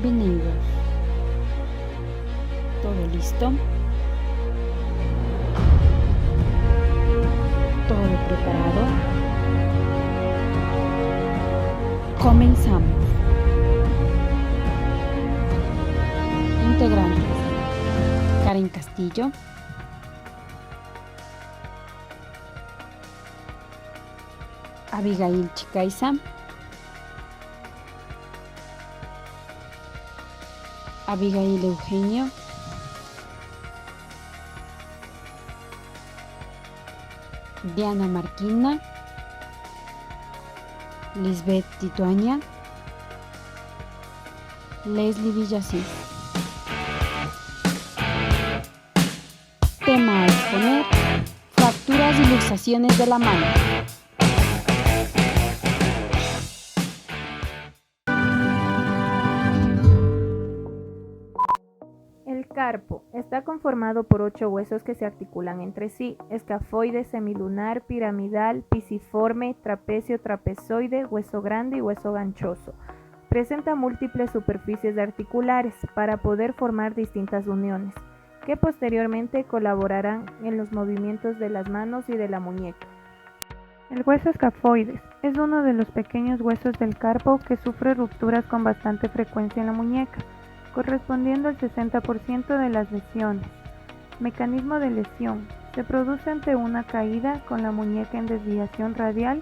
Bienvenidos. ¿Todo listo? ¿Todo preparado? Comenzamos. Integrantes: Karen Castillo, Abigail Chicaiza, Abigail Eugenio, Diana Marquina, Lisbeth Tituaña, Leslie Villasís. Tema a exponer: fracturas y luxaciones de la mano. El carpo está conformado por 8 huesos que se articulan entre sí: escafoide, semilunar, piramidal, pisiforme, trapecio, trapezoide, hueso grande y hueso ganchoso. Presenta múltiples superficies articulares para poder formar distintas uniones, que posteriormente colaborarán en los movimientos de las manos y de la muñeca. El hueso escafoides es uno de los pequeños huesos del carpo que sufre rupturas con bastante frecuencia en la muñeca, correspondiendo al 60% de las lesiones. Mecanismo de lesión: se produce ante una caída con la muñeca en desviación radial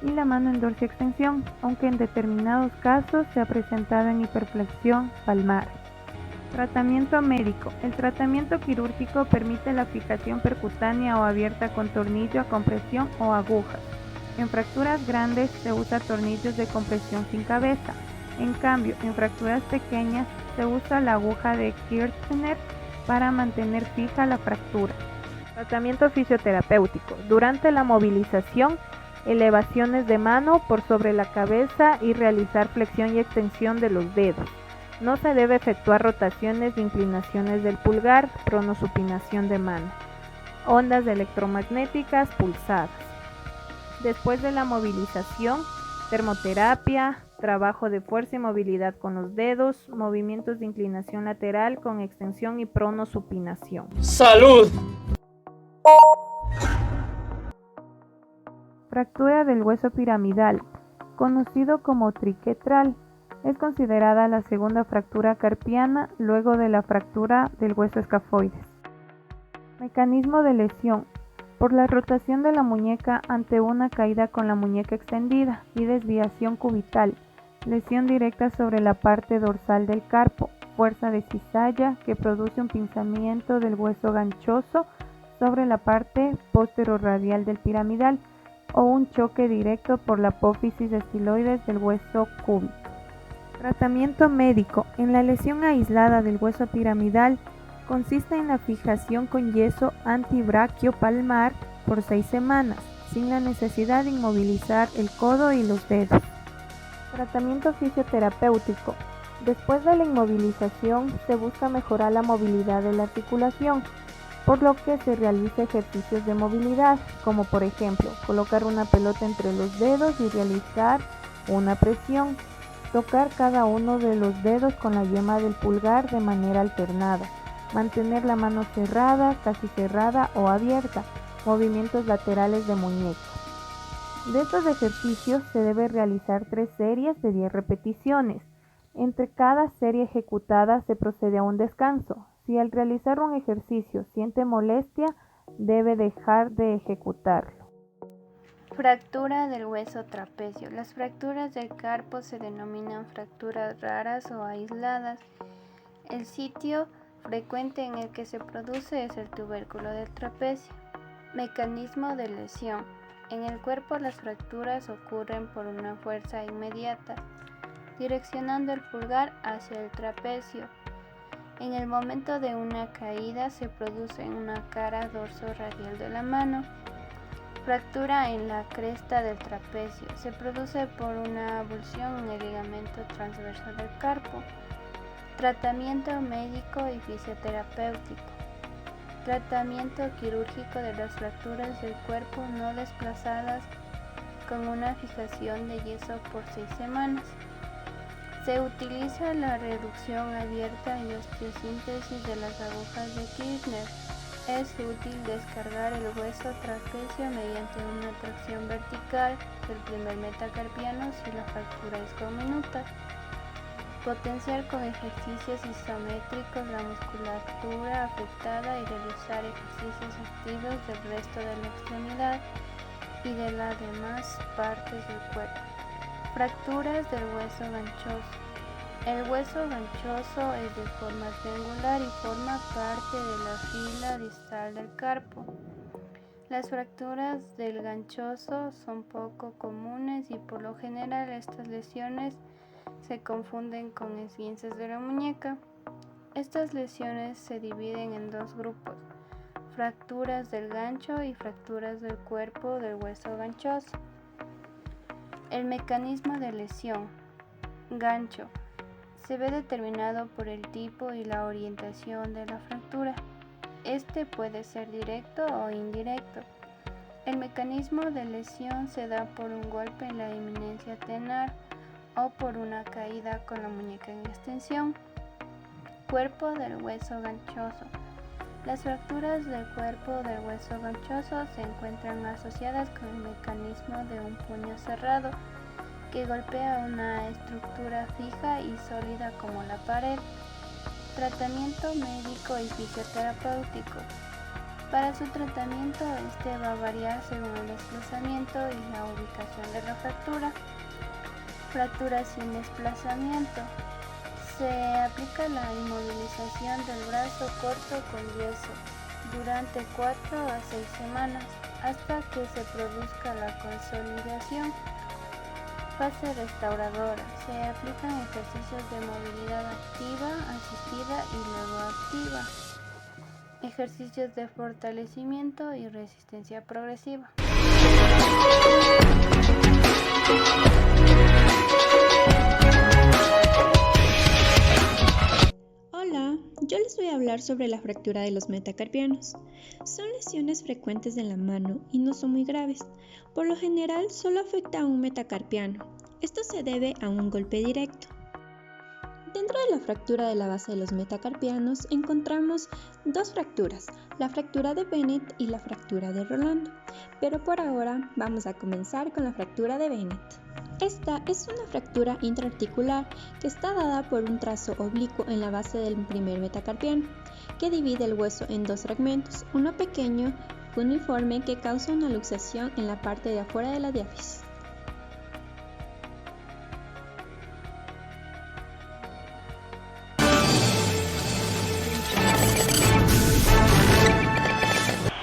y la mano en dorsioextensión, aunque en determinados casos se ha presentado en hiperflexión palmar. Tratamiento médico: el tratamiento quirúrgico permite la fijación percutánea o abierta con tornillo a compresión o agujas. En fracturas grandes se usa tornillos de compresión sin cabeza. En cambio, en fracturas pequeñas se usa la aguja de Kirchner para mantener fija la fractura. Tratamiento fisioterapéutico: durante la movilización, elevaciones de mano por sobre la cabeza y realizar flexión y extensión de los dedos. No se debe efectuar rotaciones e inclinaciones del pulgar, pronosupinación de mano. Ondas electromagnéticas pulsadas. Después de la movilización, termoterapia, trabajo de fuerza y movilidad con los dedos, movimientos de inclinación lateral con extensión y pronosupinación. ¡Salud! Fractura del hueso piramidal, conocido como triquetral, es considerada la segunda fractura carpiana luego de la fractura del hueso escafoides. Mecanismo de lesión: por la rotación de la muñeca ante una caída con la muñeca extendida y desviación cubital, lesión directa sobre la parte dorsal del carpo, fuerza de cizalla que produce un pinzamiento del hueso ganchoso sobre la parte posterorradial del piramidal, o un choque directo por la apófisis estiloides del hueso cúbico. Tratamiento médico: en la lesión aislada del hueso piramidal consiste en la fijación con yeso antibraquio palmar por 6 semanas, sin la necesidad de inmovilizar el codo y los dedos. Tratamiento fisioterapéutico: después de la inmovilización se busca mejorar la movilidad de la articulación, por lo que se realiza ejercicios de movilidad, como por ejemplo, colocar una pelota entre los dedos y realizar una presión, tocar cada uno de los dedos con la yema del pulgar de manera alternada, mantener la mano cerrada, casi cerrada o abierta, movimientos laterales de muñeca. De estos ejercicios se debe realizar 3 series de 10 repeticiones. Entre cada serie ejecutada se procede a un descanso. Si al realizar un ejercicio siente molestia, debe dejar de ejecutarlo. Fractura del hueso trapecio. Las fracturas del carpo se denominan fracturas raras o aisladas. El sitio frecuente en el que se produce es el tubérculo del trapecio. Mecanismo de lesión: en el cuerpo las fracturas ocurren por una fuerza inmediata, direccionando el pulgar hacia el trapecio. En el momento de una caída se produce en una cara dorso-radial de la mano. Fractura en la cresta del trapecio: se produce por una avulsión en el ligamento transverso del carpo. Tratamiento médico y fisioterapéutico: tratamiento quirúrgico de las fracturas del cuerpo no desplazadas con una fijación de yeso por 6 semanas. Se utiliza la reducción abierta y osteosíntesis de las agujas de Kirchner. Es útil descargar el hueso trapecio mediante una tracción vertical del primer metacarpiano si la fractura es comminuta. Potenciar con ejercicios isométricos la musculatura afectada y realizar ejercicios activos del resto de la extremidad y de las demás partes del cuerpo. Fracturas del hueso ganchoso. El hueso ganchoso es de forma triangular y forma parte de la fila distal del carpo. Las fracturas del ganchoso son poco comunes y por lo general estas lesiones se confunden con esguinces de la muñeca. Estas lesiones se dividen en dos grupos: fracturas del gancho y fracturas del cuerpo del hueso ganchoso. El mecanismo de lesión. Gancho. Se ve determinado por el tipo y la orientación de la fractura. Este puede ser directo o indirecto. El mecanismo de lesión se da por un golpe en la eminencia tenar o por una caída con la muñeca en extensión. Cuerpo del hueso ganchoso. Las fracturas del cuerpo del hueso ganchoso se encuentran asociadas con el mecanismo de un puño cerrado que golpea una estructura fija y sólida como la pared. Tratamiento médico y fisioterapéutico. Para su tratamiento, este va a variar según el desplazamiento y la ubicación de la fractura. Fractura sin desplazamiento. Se aplica la inmovilización del brazo corto con yeso durante 4 a 6 semanas hasta que se produzca la consolidación. Fase restauradora. Se aplican ejercicios de movilidad activa, asistida y luego activa. Ejercicios de fortalecimiento y resistencia progresiva. Hola, yo les voy a hablar sobre la fractura de los metacarpianos. Son lesiones frecuentes en la mano y no son muy graves. Por lo general solo afecta a un metacarpiano. Esto se debe a un golpe directo. Dentro de la fractura de la base de los metacarpianos encontramos dos fracturas, la fractura de Bennett y la fractura de Rolando. Pero por ahora vamos a comenzar con la fractura de Bennett. Esta es una fractura intraarticular que está dada por un trazo oblicuo en la base del primer metacarpiano, que divide el hueso en dos fragmentos, uno pequeño, uniforme, que causa una luxación en la parte de afuera de la diáfisis.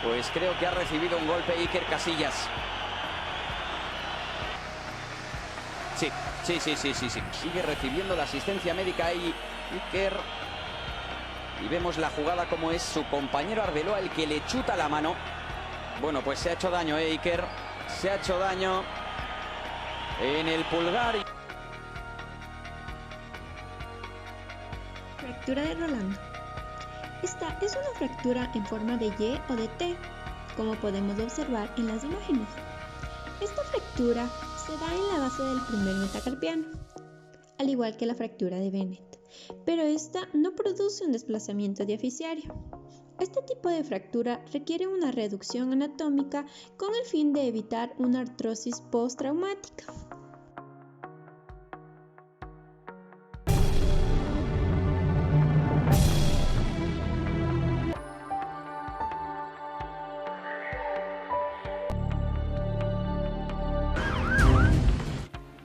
Pues creo que ha recibido un golpe Iker Casillas. Sí. Sigue recibiendo la asistencia médica ahí Iker. Y vemos la jugada como es su compañero Arbeloa el que le chuta la mano. Bueno, pues se ha hecho daño, Iker. Se ha hecho daño en el pulgar. Fractura de Rolando. Esta es una fractura en forma de Y o de T, como podemos observar en las imágenes. Esta fractura se da en la base del primer metacarpiano, al igual que la fractura de Bennett, pero esta no produce un desplazamiento diafisiario. Este tipo de fractura requiere una reducción anatómica con el fin de evitar una artrosis postraumática.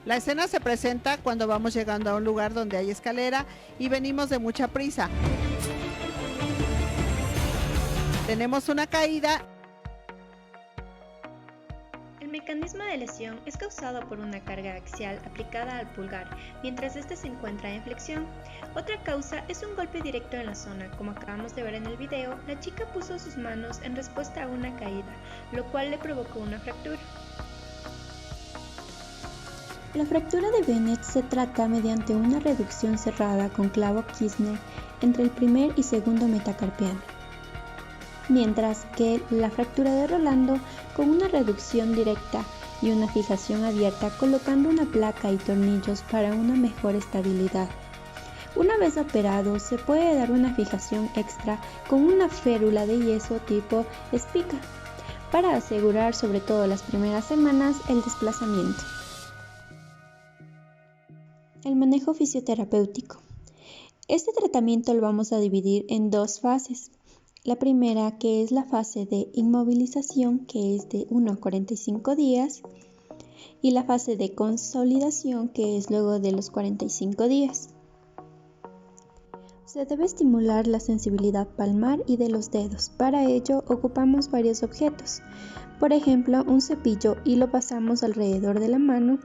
La escena se presenta cuando vamos llegando a un lugar donde hay escalera y venimos de mucha prisa. Tenemos una caída. El mecanismo de lesión es causado por una carga axial aplicada al pulgar mientras este se encuentra en flexión. Otra causa es un golpe directo en la zona. Como acabamos de ver en el video, la chica puso sus manos en respuesta a una caída, lo cual le provocó una fractura. La fractura de Bennett se trata mediante una reducción cerrada con clavo Kirchner entre el primer y segundo metacarpiano, mientras que la fractura de Rolando con una reducción directa y una fijación abierta colocando una placa y tornillos para una mejor estabilidad. Una vez operado, se puede dar una fijación extra con una férula de yeso tipo espica para asegurar, sobre todo las primeras semanas, el desplazamiento. El manejo fisioterapéutico. Este tratamiento lo vamos a dividir en dos fases. La primera, que es la fase de inmovilización, que es de 1 a 45 días, y la fase de consolidación, que es luego de los 45 días. Se debe estimular la sensibilidad palmar y de los dedos. Para ello ocupamos varios objetos. Por ejemplo, un cepillo y lo pasamos alrededor de la mano.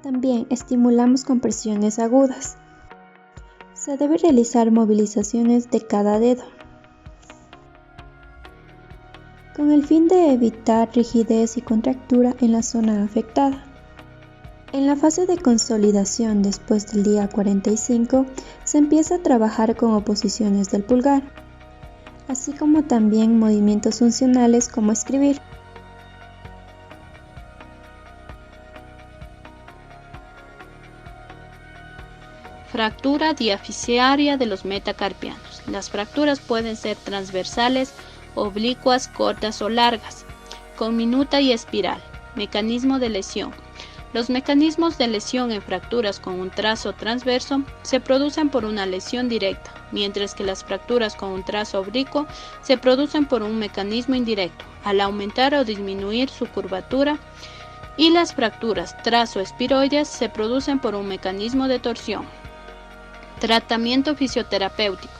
También estimulamos con presiones agudas. Se debe realizar movilizaciones de cada dedo, con el fin de evitar rigidez y contractura en la zona afectada. En la fase de consolidación después del día 45 se empieza a trabajar con oposiciones del pulgar, así como también movimientos funcionales como escribir. Fractura diaficiaria de los metacarpianos. Las fracturas pueden ser transversales, oblicuas, cortas o largas, con minuta y espiral. Mecanismo de lesión. Los mecanismos de lesión en fracturas con un trazo transverso se producen por una lesión directa, mientras que las fracturas con un trazo oblicuo se producen por un mecanismo indirecto, al aumentar o disminuir su curvatura, y las fracturas trazo-espiroides se producen por un mecanismo de torsión. Tratamiento fisioterapéutico.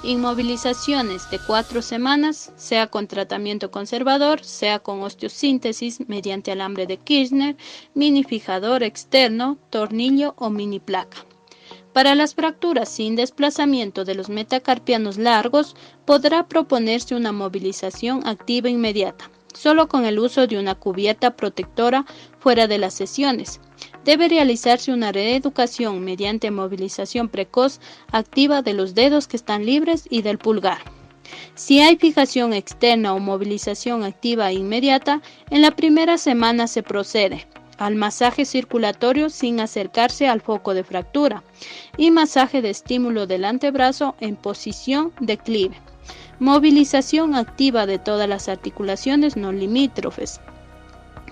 Inmovilizaciones de 4 semanas, sea con tratamiento conservador, sea con osteosíntesis mediante alambre de Kirchner, mini fijador externo, tornillo o mini placa. Para las fracturas sin desplazamiento de los metacarpianos largos, podrá proponerse una movilización activa inmediata, solo con el uso de una cubierta protectora fuera de las sesiones. Debe realizarse una reeducación mediante movilización precoz activa de los dedos que están libres y del pulgar. Si hay fijación externa o movilización activa inmediata, en la primera semana se procede al masaje circulatorio sin acercarse al foco de fractura y masaje de estímulo del antebrazo en posición declive. Movilización activa de todas las articulaciones no limítrofes.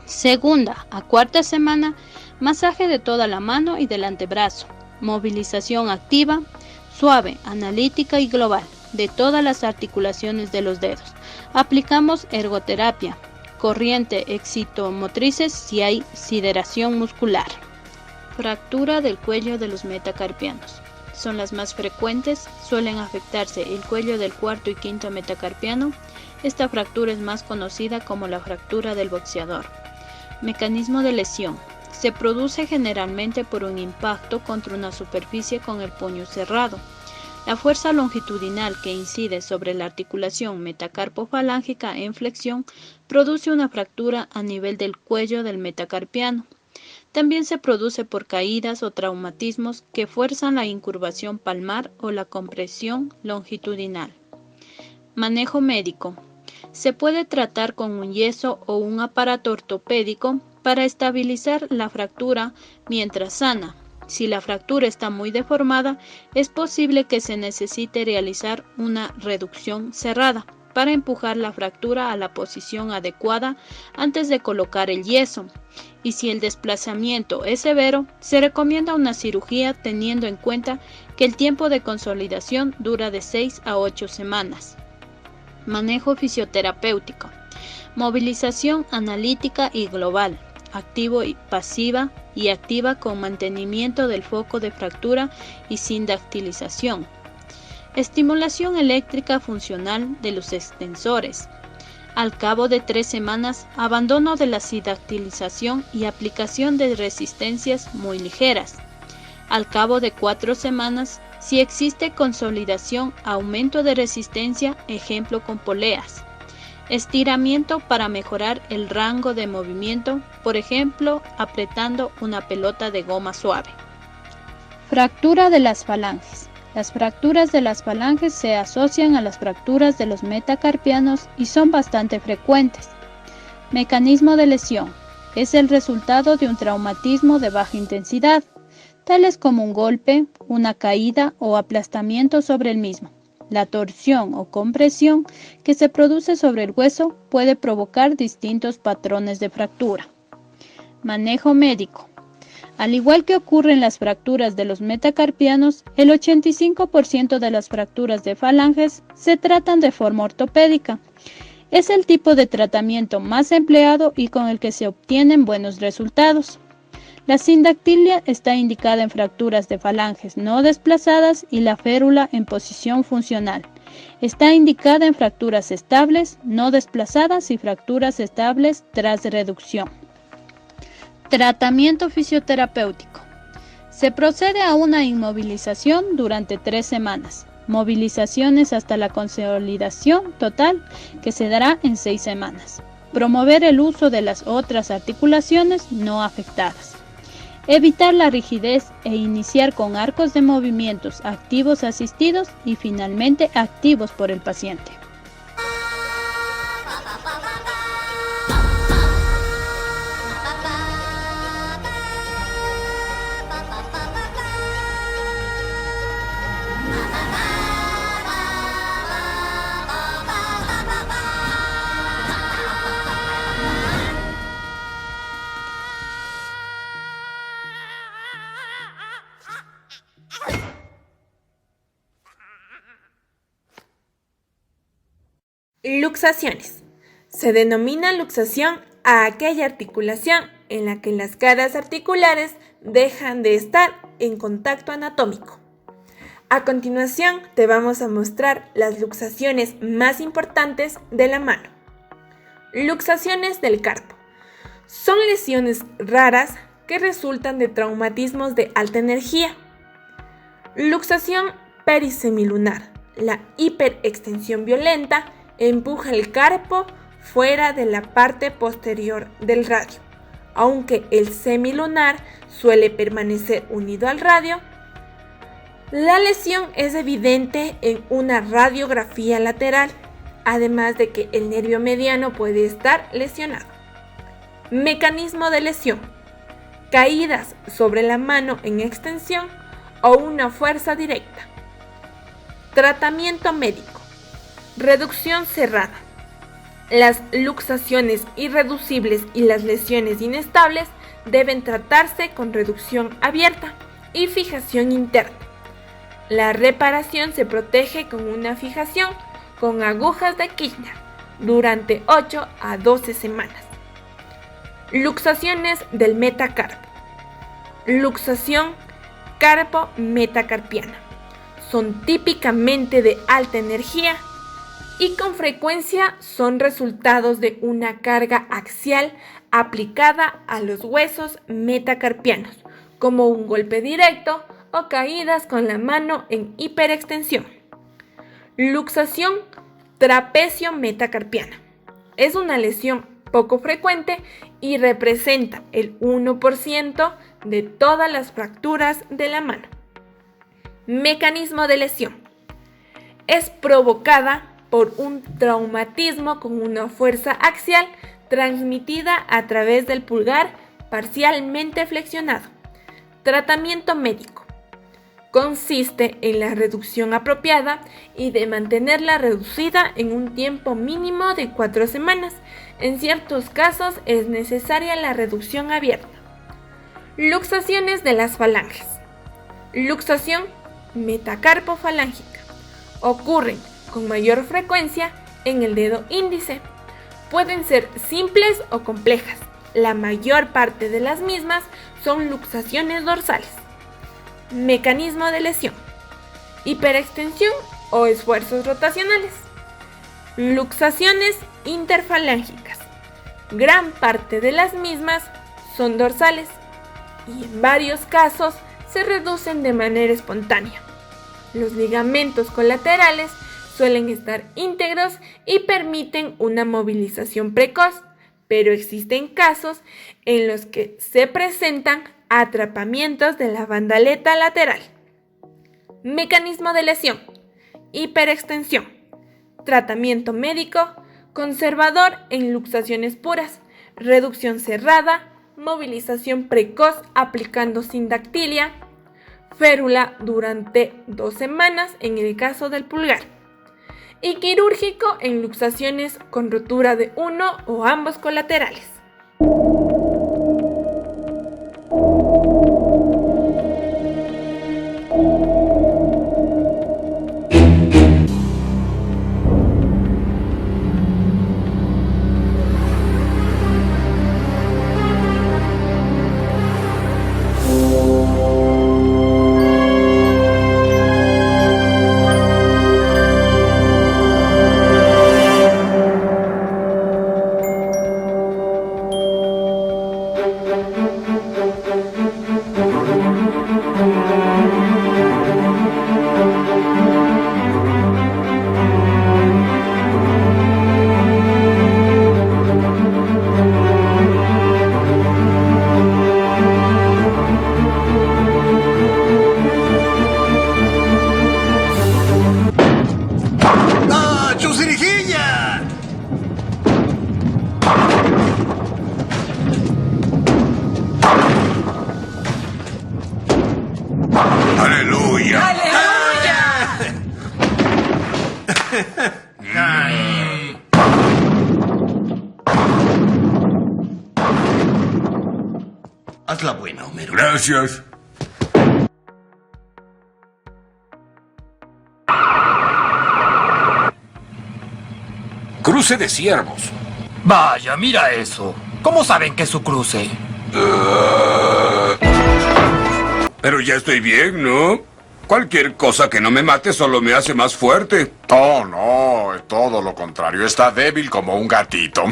Segunda a cuarta semana, masaje de toda la mano y del antebrazo. Movilización activa, suave, analítica y global de todas las articulaciones de los dedos. Aplicamos ergoterapia, corriente excitomotrices si hay sideración muscular. Fractura del cuello de los metacarpianos. Son las más frecuentes, suelen afectarse el cuello del cuarto y quinto metacarpiano. Esta fractura es más conocida como la fractura del boxeador. Mecanismo de lesión. Se produce generalmente por un impacto contra una superficie con el puño cerrado. La fuerza longitudinal que incide sobre la articulación metacarpofalángica en flexión produce una fractura a nivel del cuello del metacarpiano. También se produce por caídas o traumatismos que fuerzan la incurvación palmar o la compresión longitudinal. Manejo médico. Se puede tratar con un yeso o un aparato ortopédico para estabilizar la fractura mientras sana. Si la fractura está muy deformada, es posible que se necesite realizar una reducción cerrada para empujar la fractura a la posición adecuada antes de colocar el yeso. Y si el desplazamiento es severo, se recomienda una cirugía teniendo en cuenta que el tiempo de consolidación dura de 6 a 8 semanas. Manejo fisioterapéutico. Movilización analítica y global, activo y pasiva y activa con mantenimiento del foco de fractura y sin dactilización. Estimulación eléctrica funcional de los extensores. Al cabo de 3 semanas, abandono de la sidactilización y aplicación de resistencias muy ligeras. Al cabo de 4 semanas, si existe consolidación, aumento de resistencia, ejemplo con poleas. Estiramiento para mejorar el rango de movimiento, por ejemplo, apretando una pelota de goma suave. Fractura de las falanges. Las fracturas de las falanges se asocian a las fracturas de los metacarpianos y son bastante frecuentes. Mecanismo de lesión. es el resultado de un traumatismo de baja intensidad, tales como un golpe, una caída o aplastamiento sobre el mismo. La torsión o compresión que se produce sobre el hueso puede provocar distintos patrones de fractura. Manejo médico. Al igual que ocurre en las fracturas de los metacarpianos, el 85% de las fracturas de falanges se tratan de forma ortopédica. Es el tipo de tratamiento más empleado y con el que se obtienen buenos resultados. La sindactilia está indicada en fracturas de falanges no desplazadas y la férula en posición funcional. Está indicada en fracturas estables, no desplazadas y fracturas estables tras reducción. Tratamiento fisioterapéutico. Se procede a una inmovilización durante 3 semanas. Movilizaciones hasta la consolidación total, que se dará en 6 semanas. Promover el uso de las otras articulaciones no afectadas. Evitar la rigidez e iniciar con arcos de movimientos activos asistidos y finalmente activos por el paciente. Luxaciones. Se denomina luxación a aquella articulación en la que las caras articulares dejan de estar en contacto anatómico. A continuación te vamos a mostrar las luxaciones más importantes de la mano. Luxaciones del carpo. Son lesiones raras que resultan de traumatismos de alta energía. Luxación perisemilunar. La hiperextensión violenta empuja el carpo fuera de la parte posterior del radio. Aunque el semilunar suele permanecer unido al radio, la lesión es evidente en una radiografía lateral, además de que el nervio mediano puede estar lesionado. Mecanismo de lesión. Caídas sobre la mano en extensión o una fuerza directa. Tratamiento médico. Reducción cerrada. Las luxaciones irreducibles y las lesiones inestables deben tratarse con reducción abierta y fijación interna. La reparación se protege con una fijación con agujas de Kirchner durante 8 a 12 semanas. Luxaciones del metacarpo. Luxación carpo-metacarpiana. Son típicamente de alta energía y con frecuencia son resultados de una carga axial aplicada a los huesos metacarpianos, como un golpe directo o caídas con la mano en hiperextensión. Luxación trapecio-metacarpiana. Es una lesión poco frecuente y representa el 1% de todas las fracturas de la mano. Mecanismo de lesión. Es provocada por un traumatismo con una fuerza axial transmitida a través del pulgar parcialmente flexionado. Tratamiento médico. Consiste en la reducción apropiada y de mantenerla reducida en un tiempo mínimo de 4 semanas. En ciertos casos es necesaria la reducción abierta. Luxaciones de las falanges. Luxación metacarpofalángica. Ocurren con mayor frecuencia en el dedo índice. Pueden ser simples o complejas. La mayor parte de las mismas son luxaciones dorsales. Mecanismo de lesión. Hiperextensión o esfuerzos rotacionales. Luxaciones interfalángicas. Gran parte de las mismas son dorsales y en varios casos se reducen de manera espontánea. Los ligamentos colaterales suelen estar íntegros y permiten una movilización precoz, pero existen casos en los que se presentan atrapamientos de la bandaleta lateral. Mecanismo de lesión. Hiperextensión. Tratamiento médico conservador en luxaciones puras, reducción cerrada, movilización precoz aplicando sindactilia, férula durante 2 semanas en el caso del pulgar, y quirúrgico en luxaciones con rotura de uno o ambos colaterales. Hazla buena, Homero. Gracias. Cruce de ciervos. Vaya, mira eso. ¿Cómo saben que es su cruce? Pero ya estoy bien, ¿no? Cualquier cosa que no me mate solo me hace más fuerte. Oh, no, es todo lo contrario. Está débil como un gatito.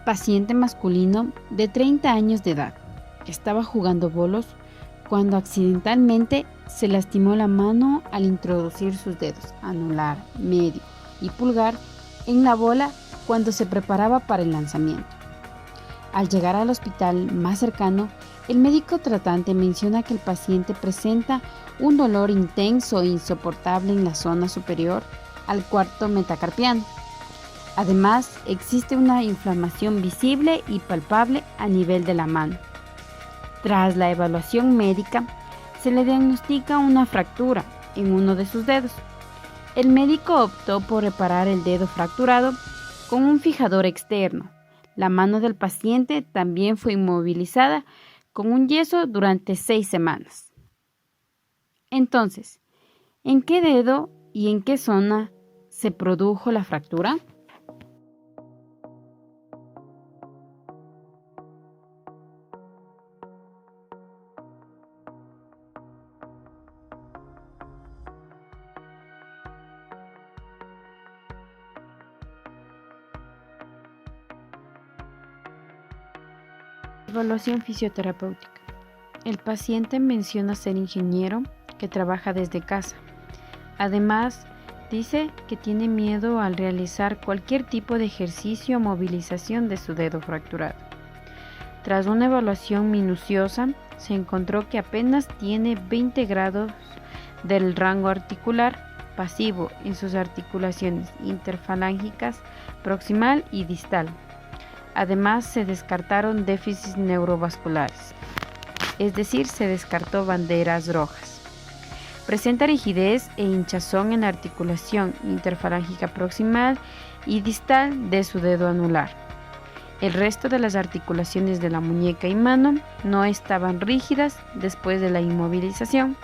Paciente masculino de 30 años de edad que estaba jugando bolos cuando accidentalmente se lastimó la mano al introducir sus dedos anular, medio y pulgar en la bola cuando se preparaba para el lanzamiento. Al llegar al hospital más cercano, el médico tratante menciona que el paciente presenta un dolor intenso e insoportable en la zona superior al cuarto metacarpiano. Además, existe una inflamación visible y palpable a nivel de la mano. Tras la evaluación médica, se le diagnostica una fractura en uno de sus dedos. El médico optó por reparar el dedo fracturado con un fijador externo. La mano del paciente también fue inmovilizada con un yeso durante 6 semanas. Entonces, ¿en qué dedo y en qué zona se produjo la fractura? Evaluación fisioterapéutica. El paciente menciona ser ingeniero que trabaja desde casa. Además, dice que tiene miedo al realizar cualquier tipo de ejercicio o movilización de su dedo fracturado. Tras una evaluación minuciosa, se encontró que apenas tiene 20 grados del rango articular pasivo en sus articulaciones interfalángicas proximal y distal. Además, se descartaron déficits neurovasculares, es decir, se descartó banderas rojas. Presenta rigidez e hinchazón en la articulación interfalángica proximal y distal de su dedo anular. El resto de las articulaciones de la muñeca y mano no estaban rígidas después de la inmovilización.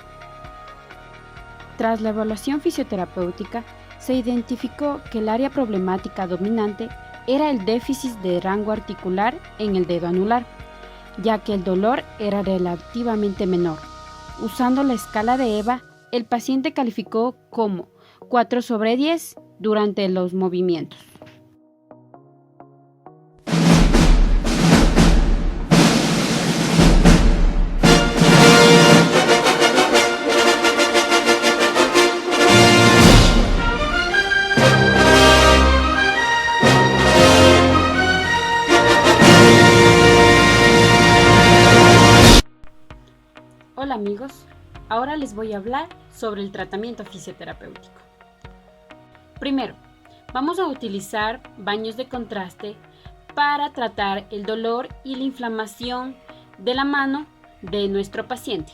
Tras la evaluación fisioterapéutica, se identificó que el área problemática dominante era el déficit de rango articular en el dedo anular, ya que el dolor era relativamente menor. Usando la escala de EVA, el paciente calificó como 4/10 durante los movimientos. Hola amigos, ahora les voy a hablar sobre el tratamiento fisioterapéutico. Primero, vamos a utilizar baños de contraste para tratar el dolor y la inflamación de la mano de nuestro paciente.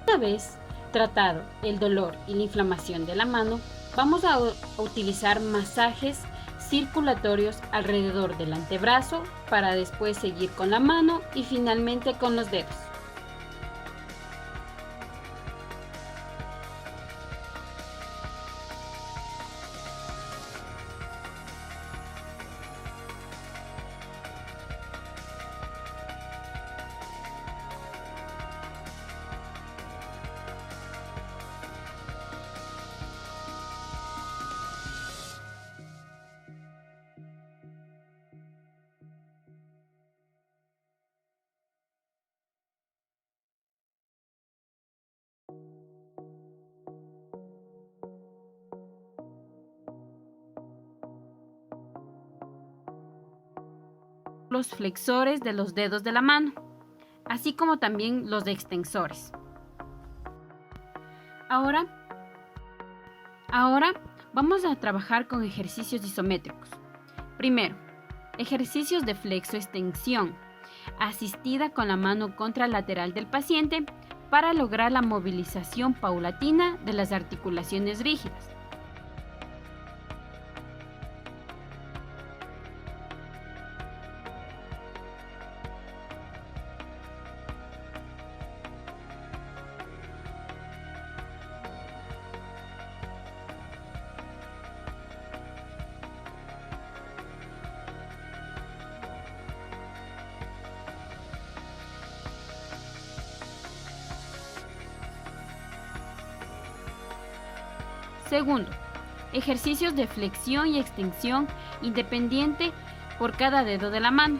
Una vez tratado el dolor y la inflamación de la mano, vamos a utilizar masajes circulatorios alrededor del antebrazo para después seguir con la mano y finalmente con los dedos. Los flexores de los dedos de la mano, así como también los extensores. Ahora vamos a trabajar con ejercicios isométricos. Primero, ejercicios de flexo-extensión, asistida con la mano contralateral del paciente para lograr la movilización paulatina de las articulaciones rígidas. Segundo, ejercicios de flexión y extensión independiente por cada dedo de la mano.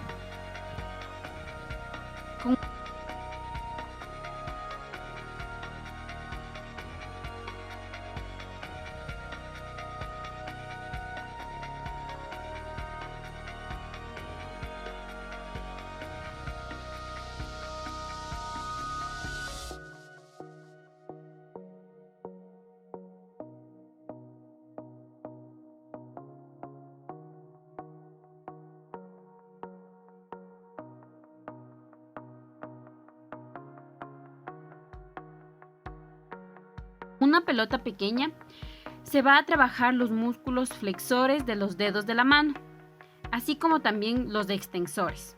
Una pelota pequeña, se va a trabajar los músculos flexores de los dedos de la mano, así como también los extensores.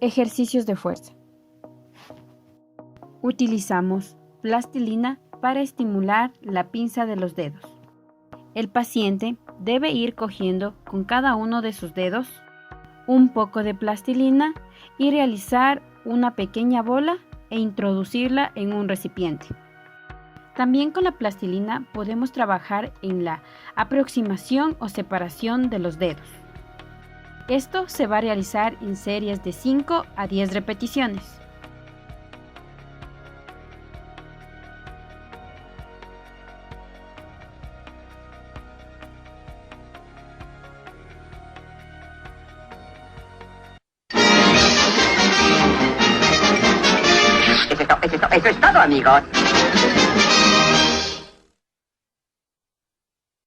Ejercicios de fuerza. Utilizamos plastilina para estimular la pinza de los dedos. El paciente debe ir cogiendo con cada uno de sus dedos un poco de plastilina y realizar una pequeña bola e introducirla en un recipiente. También con la plastilina podemos trabajar en la aproximación o separación de los dedos. Esto se va a realizar en series de 5 a 10 repeticiones. Eso es todo, amigos.